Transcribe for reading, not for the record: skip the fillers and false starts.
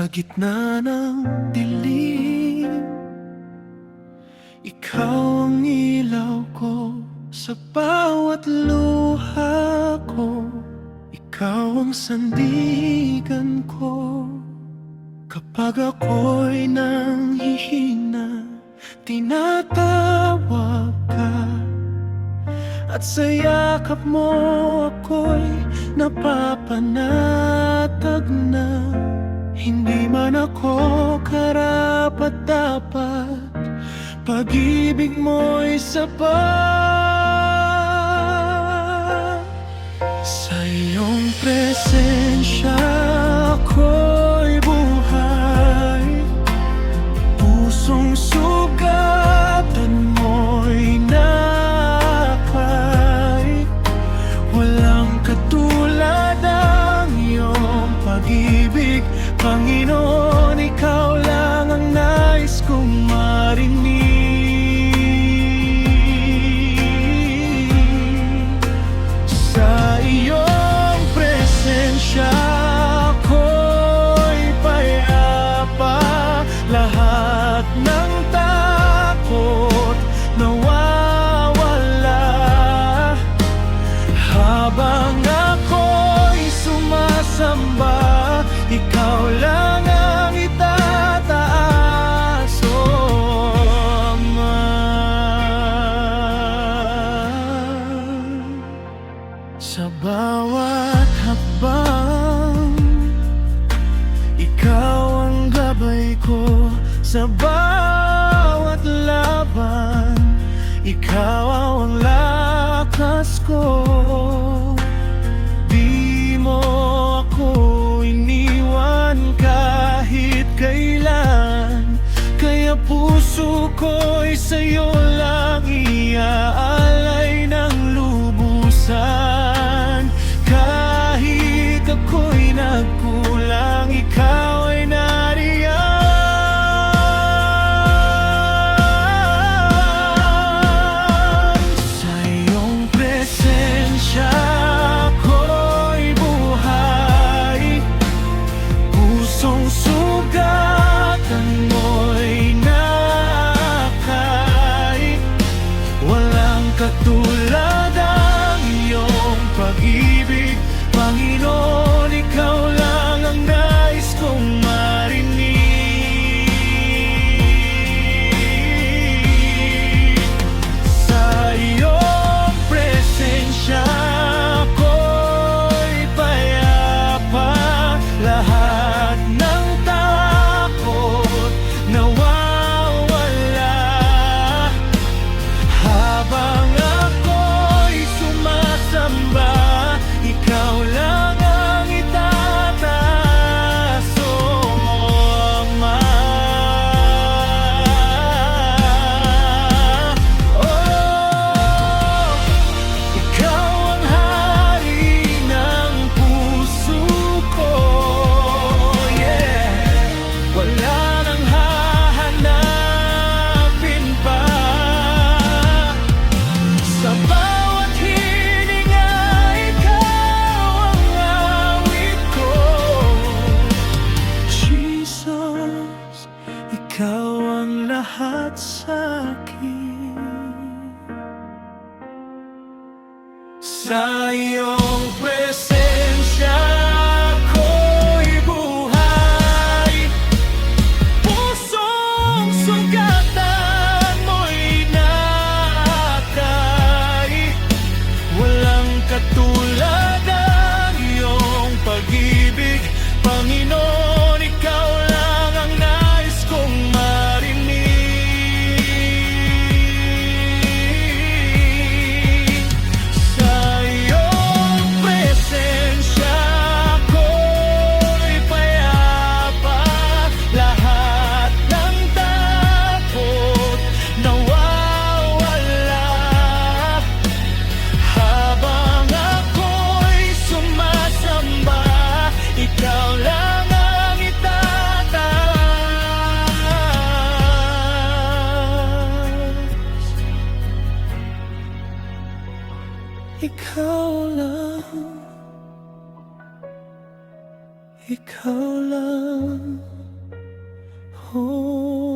Sa gitna ng dilim, ikaw ang ilaw ko. Sa bawat luha ko, ikaw ang sandigan ko. Kapag ako'y nanghihina, tinatawag ka, at sa yakap mo ako'y napapanatag na. Hindi man ako karapat-dapat, pag-ibig mo'y sapat. Sa iyong presensya ako'y buhay, pusong sugatan mo'y nakay. Walang katulad ang iyong pag-ibig, Panginoon, ikaw lang ang nais kong marinig. Sa iyong presensya ako'y payapa, lahat ng takot nawawala. Habang ako'y sumasamba, ikaw lang ang itataas, oh Ama. Sa bawat hakbang, ikaw ang gabay ko. Sa bawat laban, ikaw ang lakas ko. Di mo ako iniwan kahit kailan, kaya puso ko'y sa'yo lang iaalay ng lubusan. Kahit ako'y nagkulang, ikaw ay nariyan. Sa iyong presensya ako'y buhay, pusong sugatan mo'y nakay. Walang katulad ang iyong pag-ibig, Panginoon, ikaw lang ang nais kong marinig. Sa iyong presensya ako'y payapa, lahat ng takot nawawala. Habang ako'y sumasamba, ikaw lang ang itataas, oh Ama. Oh, ikaw ang hari ng puso ko, yeah. Wala nang hahanapin pa. Sa bawat hininga, ikaw ang awit ko. Jesus, ikaw ang lahat sa'kin. Sa iyong presensya ako'y buhay, pusong sugatan mo'y nakay. Walang katulad ang iyong pag-ibig, Panginoon, ikaw lang ang nais kong marinig. Sa iyong presensya ako'y payapa, lahat ng takot nawawala. Habang ako'y sumasamba, ikaw lang ang itataas. Ikaw lang, ikaw lang. Oh.